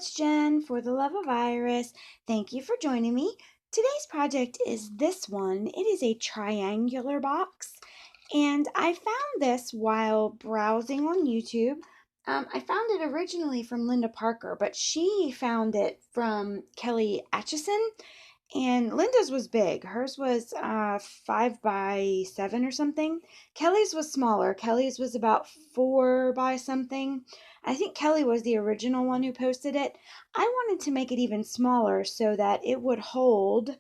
it's Jen for the Love of Iris. Thank you for joining me. Today's project is this one. It is a triangular box, and I found this while browsing on YouTube. I found it originally from Linda Parker, but she found it from Kelly Atchison. And Linda's was big. Hers was 5 by 7 or something. Kelly's was smaller. Kelly's was about 4 by something. I think Kelly was the original one who posted it. I wanted to make it even smaller so that it would hold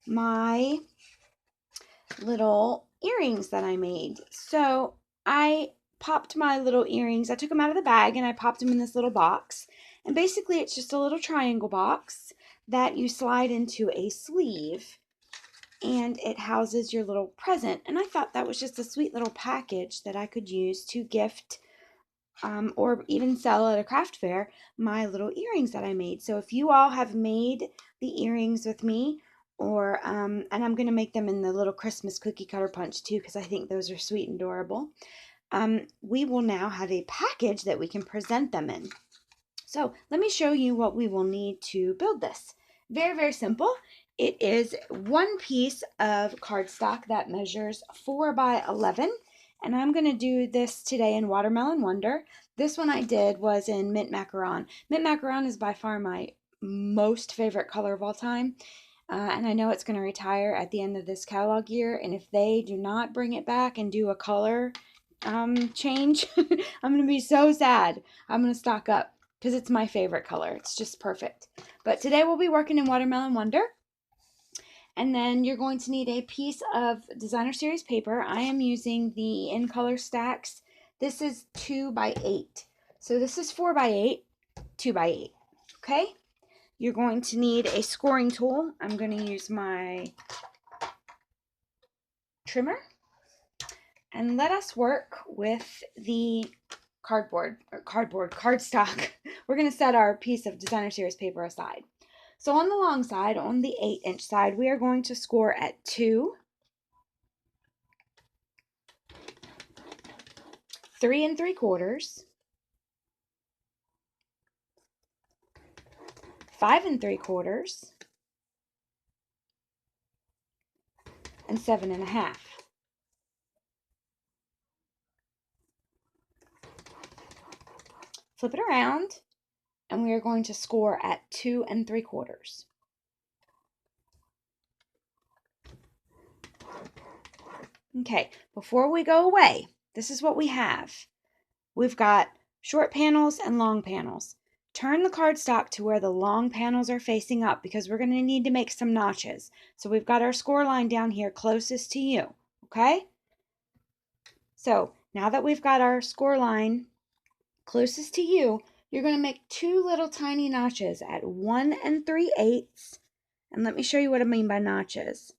my little earrings that I made. So I popped my little earrings. I took them out of the bag and I popped them in this little box. And basically it's just a little triangle box that you slide into a sleeve, and it houses your little present. And I thought that was just a sweet little package that I could use to gift or even sell at a craft fair my little earrings that I made. So if you all have made the earrings with me, or and I'm going to make them in the little Christmas cookie cutter punch too, because I think those are sweet and adorable, we will now have a package that we can present them in. So let me show you what we will need to build this. Very, very simple. It is one piece of cardstock that measures 4 by 11. And I'm going to do this today in Watermelon Wonder. This one I did was in Mint Macaron. Mint Macaron is by far my most favorite color of all time. And I know it's going to retire at the end of this catalog year. And if they do not bring it back and do a color change, I'm going to be so sad. I'm going to stock up, because it's my favorite color. It's just perfect. But today we'll be working in Watermelon Wonder. And then you're going to need a piece of designer series paper. I am using the In Color Stacks. This is 2 by 8. So this is 4 by 8, 2 by 8. Okay? You're going to need a scoring tool. I'm going to use my trimmer. And let us work with the cardstock. We're going to set our piece of designer series paper aside. So on the long side, on the 8-inch side, we are going to score at 2, 3 3/4, 5 3/4, and 7 1/2. Flip it around, and we are going to score at 2 3/4. Okay, before we go away, this is what we have. We've got short panels and long panels. Turn the cardstock to where the long panels are facing up, because we're going to need to make some notches. So we've got our score line down here closest to you, okay? So now that we've got our score line closest to you, you're going to make 2 little tiny notches at 1 3/8. And let me show you what I mean by notches.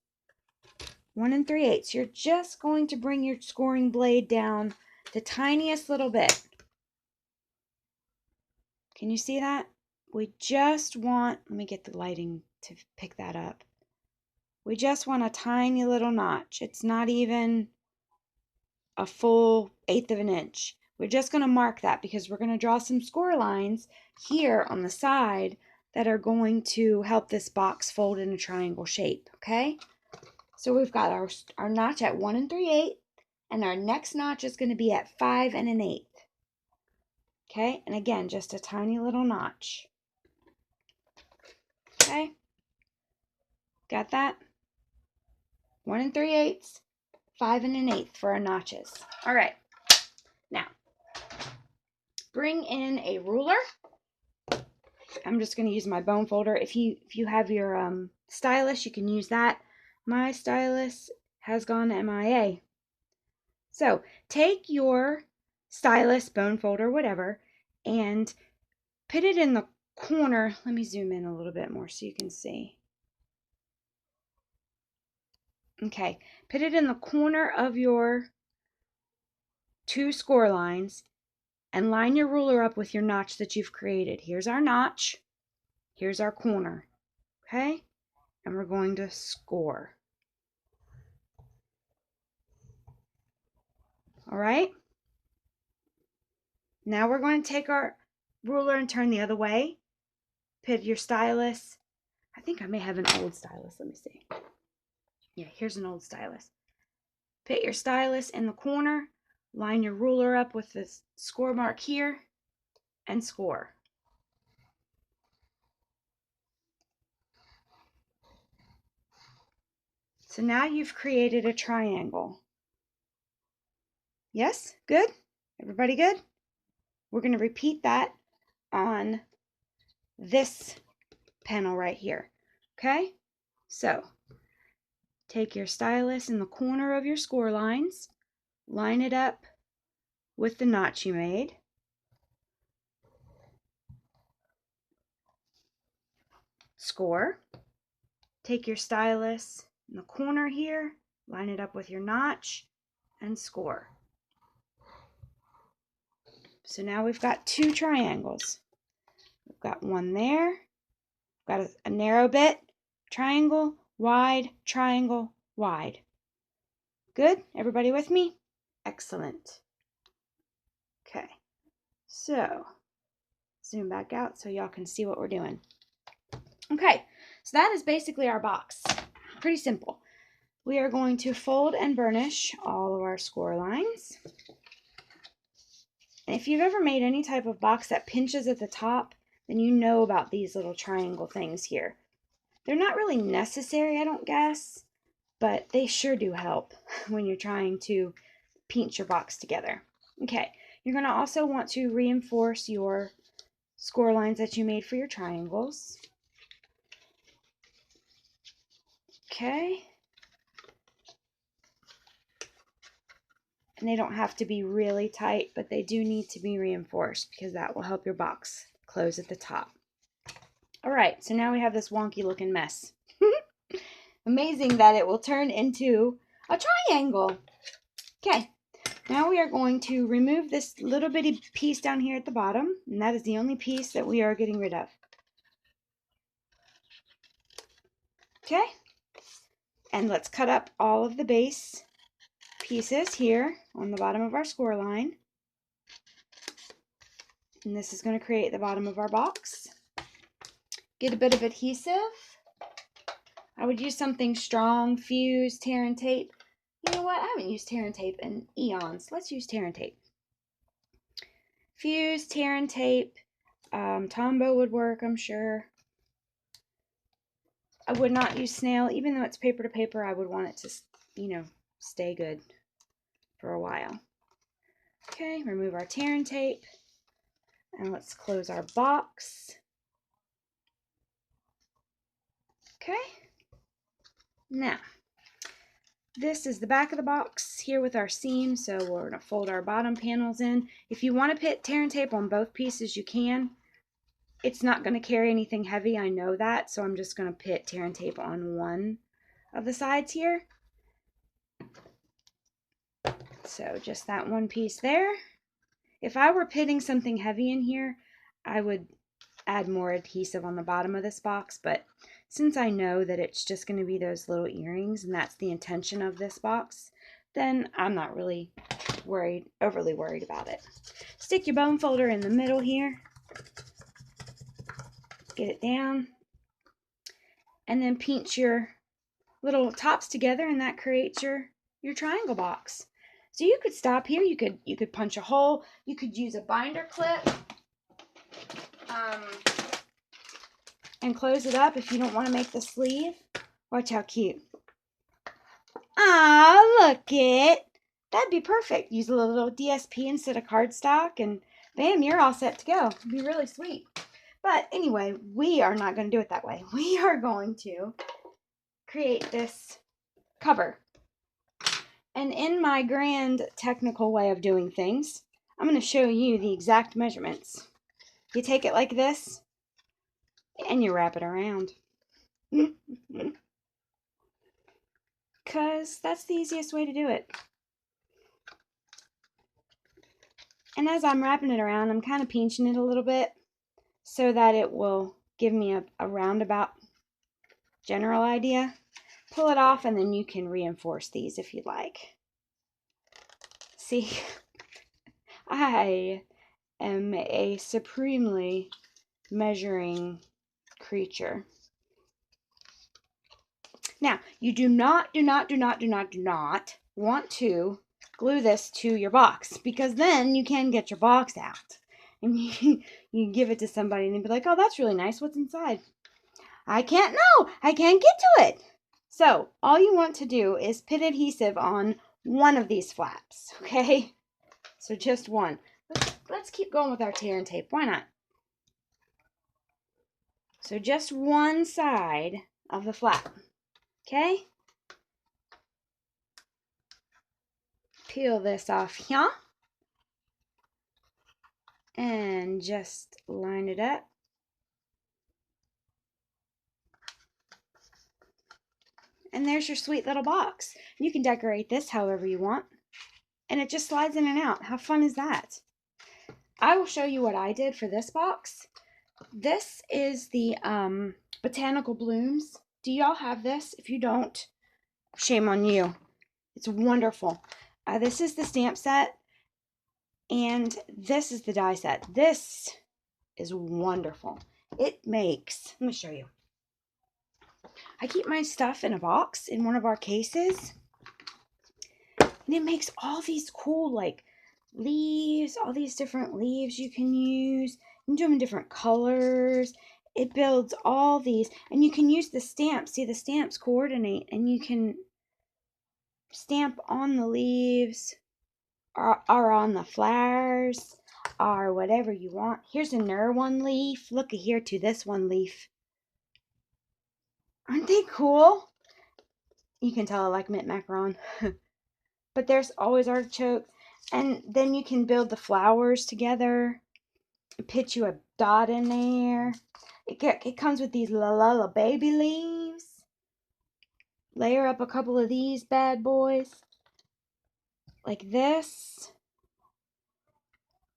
1 3/8. You're just going to bring your scoring blade down the tiniest little bit. Can you see that? We just want, let me get the lighting to pick that up. We just want a tiny little notch. It's not even a full 1/8 of an inch. We're just going to mark that because we're going to draw some score lines here on the side that are going to help this box fold in a triangle shape, okay? So we've got our notch at 1 3/8, and our next notch is going to be at 5 1/8. Okay, and again, just a tiny little notch. Okay, got that? 1 3/8, 5 1/8 for our notches. All right, now bring in a ruler. I'm just going to use my bone folder. If you have your stylus, you can use that. My stylus has gone MIA. So take your stylus, bone folder, whatever, and put it in the corner. Let me zoom in a little bit more so you can see. Okay, put it in the corner of your 2 score lines and line your ruler up with your notch that you've created. Here's our notch. Here's our corner. Okay? And we're going to score. All right? Now we're going to take our ruler and turn the other way. Put your stylus. I think I may have an old stylus. Let me see. Yeah, here's an old stylus. Put your stylus in the corner. Line your ruler up with the score mark here and score. So now you've created a triangle. Yes? Good? Everybody good? We're going to repeat that on this panel right here. Okay? So, take your stylus in the corner of your score lines, line it up with the notch you made. Score. Take your stylus in the corner here, line it up with your notch, and score. So now we've got two triangles. We've got one there, we've got a narrow bit, triangle, wide, wide. Good? Everybody with me? Excellent. Okay, so zoom back out so y'all can see what we're doing. Okay, so that is basically our box. Pretty simple. We are going to fold and burnish all of our score lines. And if you've ever made any type of box that pinches at the top, then you know about these little triangle things here. They're not really necessary, I don't guess, but they sure do help when you're trying to pinch your box together. Okay, you're going to also want to reinforce your score lines that you made for your triangles. Okay. And they don't have to be really tight, but they do need to be reinforced because that will help your box close at the top. All right, so now we have this wonky looking mess. Amazing that it will turn into a triangle. Okay, now we are going to remove this little bitty piece down here at the bottom, and that is the only piece that we are getting rid of. Okay, and let's cut up all of the base pieces here on the bottom of our score line. And this is going to create the bottom of our box. Get a bit of adhesive. I would use something strong, fuse, tear and tape. You know what? I haven't used tear and tape in eons. Let's use tear and tape. Fuse, tear and tape. Tombow would work, I'm sure. I would not use snail. Even though it's paper to paper, I would want it to, stay good for a while. Okay, remove our tear and tape. And let's close our box. Okay. Now, this is the back of the box here with our seam, so we're going to fold our bottom panels in. If you want to put tear and tape on both pieces, you can. It's not going to carry anything heavy, I know that, so I'm just going to put tear and tape on one of the sides here. So just that one piece there. If I were putting something heavy in here, I would add more adhesive on the bottom of this box, but since I know that it's just going to be those little earrings and that's the intention of this box, then I'm not really overly worried about it. Stick your bone folder in the middle here, get it down, and then pinch your little tops together, and that creates your triangle box. So you could stop here, you could punch a hole, you could use a binder clip, and close it up if you don't want to make the sleeve. Watch how cute. Ah, look it. That'd be perfect. Use a little DSP instead of cardstock, and bam, you're all set to go. It'd be really sweet. But anyway, we are not going to do it that way. We are going to create this cover. And in my grand technical way of doing things, I'm going to show you the exact measurements. You take it like this, and you wrap it around. Because that's the easiest way to do it. And as I'm wrapping it around, I'm kind of pinching it a little bit so that it will give me a roundabout general idea. Pull it off, and then you can reinforce these if you'd like. See, I am a supremely measuring creature. Now, you do not want to glue this to your box, because then you can get your box out and you give it to somebody and they'd be like, oh, that's really nice. What's inside? I can't get to it. So all you want to do is put adhesive on one of these flaps, okay? So just one. Let's keep going with our tear and tape. Why not? So just one side of the flap, okay? Peel this off here and just line it up. And there's your sweet little box. You can decorate this however you want. And it just slides in and out. How fun is that? I will show you what I did for this box. This is the botanical blooms. Do y'all have this? If you don't, shame on you. It's wonderful. This is the stamp set. And this is the die set. This is wonderful. It makes, let me show you. I keep my stuff in a box in one of our cases. And it makes all these cool, like, leaves, all these different leaves you can use. You can do them in different colors. It builds all these. And you can use the stamps. See, the stamps coordinate. And you can stamp on the leaves or on the flowers or whatever you want. Here's another one leaf. Look here to this one leaf. Aren't they cool? You can tell I like mint macaron. But there's always artichoke. And then you can build the flowers together. Put you a dot in there. It comes with these la baby leaves. Layer up a couple of these bad boys. Like this.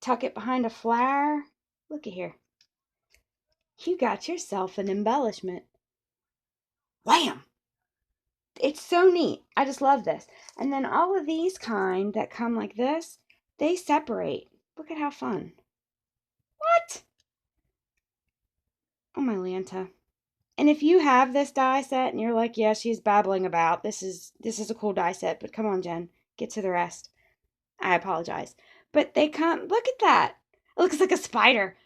Tuck it behind a flower. Look at here. You got yourself an embellishment. Wham! It's so neat. I just love this. And then all of these kind that come like this, they separate. Look at how fun. What? Oh, my Lanta. And if you have this die set and you're like, yeah, she's babbling about, this is a cool die set, but come on, Jen, get to the rest. I apologize. But they come, look at that. It looks like a spider.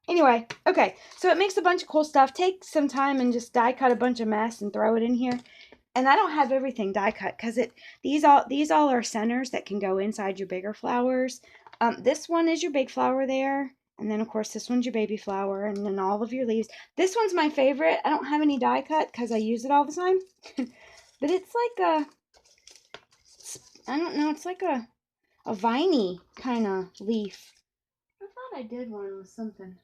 Anyway, okay, so it makes a bunch of cool stuff. Take some time and just die cut a bunch of mess and throw it in here. And I don't have everything die cut because these all are centers that can go inside your bigger flowers. This one is your big flower there. And then, of course, this one's your baby flower. And then all of your leaves. This one's my favorite. I don't have any die cut because I use it all the time. But it's like I don't know, it's like a viney kind of leaf. I thought I did one with something.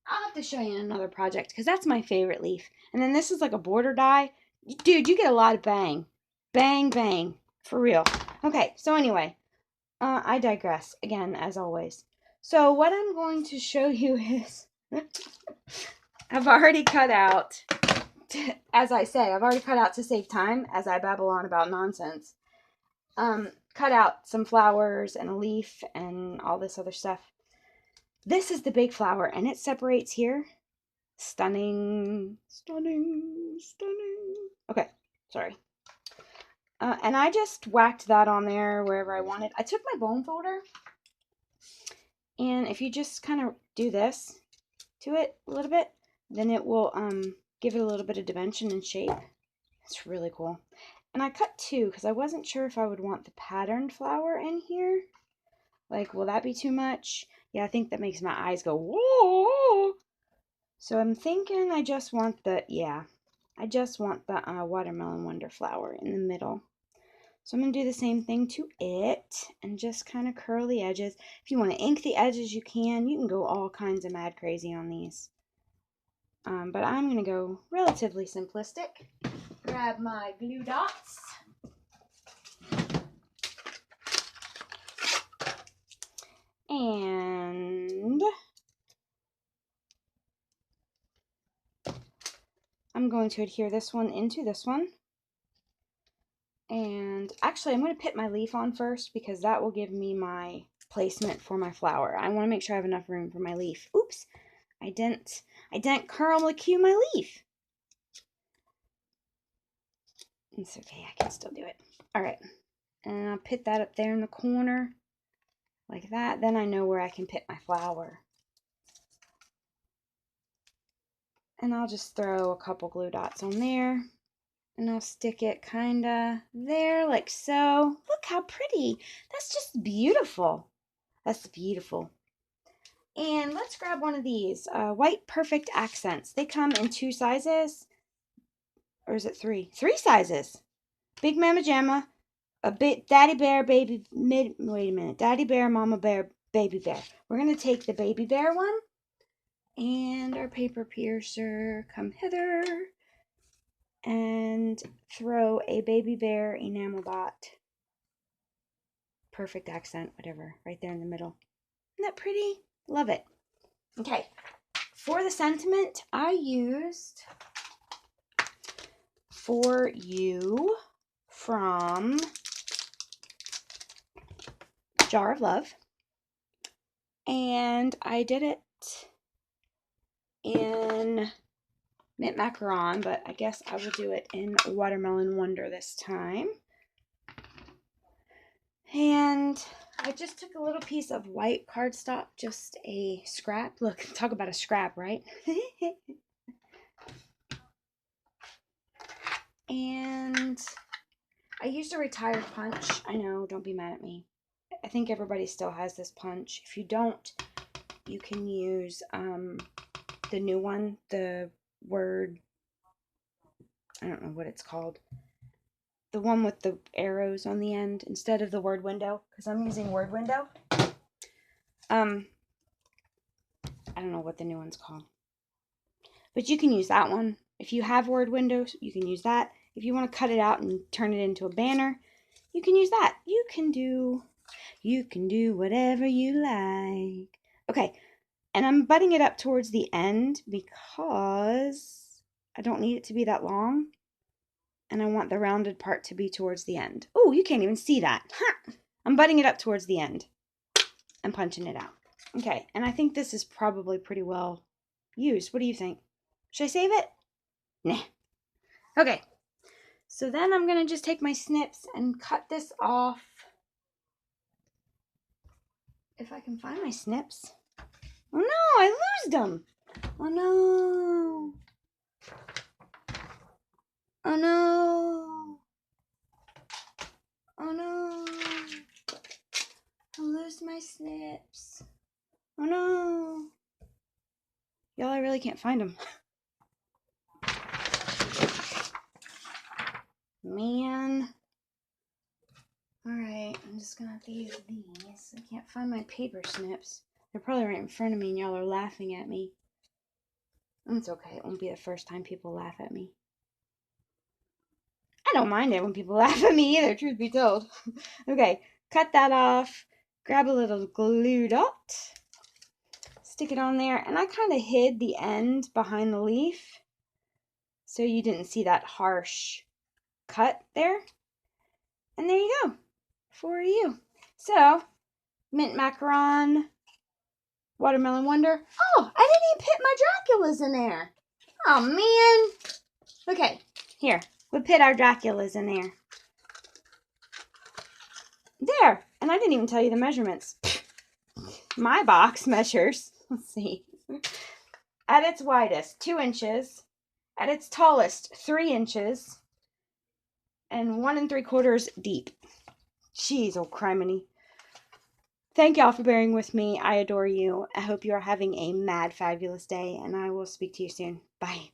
I'll have to show you another project because that's my favorite leaf. And then this is like a border die. Dude, you get a lot of bang. Bang, bang. For real. Okay, so anyway, I digress again, as always. So what I'm going to show you is I've already cut out, as I say, I've already cut out to save time as I babble on about nonsense. Cut out some flowers and a leaf and all this other stuff. This is the big flower, and it separates here. Stunning, stunning, stunning. Okay, sorry. And I just whacked that on there wherever I wanted. I took my bone folder, and if you just kind of do this to it a little bit, then it will give it a little bit of dimension and shape. It's really cool. And I cut two because I wasn't sure if I would want the patterned flower in here. Like, will that be too much? Yeah, I think that makes my eyes go, whoa. So I'm thinking I just want the Watermelon Wonder flower in the middle. So I'm going to do the same thing to it and just kind of curl the edges. If you want to ink the edges, you can. You can go all kinds of mad crazy on these. But I'm going to go relatively simplistic. Grab my glue dots. And I'm going to adhere this one into this one. And actually, I'm going to put my leaf on first because that will give me my placement for my flower. I want to make sure I have enough room for my leaf. Oops, I didn't curlicue my leaf. It's okay, I can still do it. All right, and I'll put that up there in the corner like that. Then I know where I can put my flower. And I'll just throw a couple glue dots on there. And I'll stick it kind of there, like so. Look how pretty. That's just beautiful. That's beautiful. And let's grab one of these white perfect accents. They come in 2 sizes. Or is it 3? 3 sizes. Big Mama Jamma, a bit Daddy Bear, baby wait a minute. Daddy Bear, Mama Bear, Baby Bear. We're going to take the Baby Bear one. And our paper piercer, come hither. And throw a Baby Bear enamel dot. Perfect accent, whatever, right there in the middle. Isn't that pretty? Love it. Okay, for the sentiment, I used For You from Jar of Love. And I did it in mint macaron, but I guess I will do it in Watermelon Wonder this time. And I just took a little piece of white cardstock, just a scrap. Look, talk about a scrap, right? And I used a retired punch. I know, don't be mad at me. I think everybody still has this punch. If you don't, you can use the new one, the word, I don't know what it's called. The one with the arrows on the end instead of the word window, because I'm using word window. I don't know what the new one's called. But you can use that one. If you have word windows, you can use that. If you want to cut it out and turn it into a banner, you can use that. You can do whatever you like. Okay, and I'm butting it up towards the end because I don't need it to be that long. And I want the rounded part to be towards the end. Oh, you can't even see that. Huh. I'm butting it up towards the end and punching it out. Okay, and I think this is probably pretty well used. What do you think? Should I save it? Nah. Okay, so then I'm going to just take my snips and cut this off. If I can find my snips. Oh no, I lost them. Oh no. Oh no. Oh no. I lost my snips. Oh no. Y'all, I really can't find them. Man. Alright, I'm just gonna have to use these. I can't find my paper snips. They're probably right in front of me and y'all are laughing at me. It's okay, it won't be the first time people laugh at me. I don't mind it when people laugh at me either, truth be told. Okay, cut that off. Grab a little glue dot. Stick it on there. And I kind of hid the end behind the leaf, so you didn't see that harsh cut there. And there you go. For you. So, mint macaron, watermelon wonder. Oh, I didn't even put my Draculas in there. Oh, man. Okay, here. We'll put our Draculas in there. There. And I didn't even tell you the measurements. My box measures, let's see, at its widest, 2 inches. At its tallest, 3 inches. And 1 3/4 deep. Jeez, oh criminy. Thank y'all for bearing with me. I adore you. I hope you are having a mad fabulous day, and I will speak to you soon. Bye.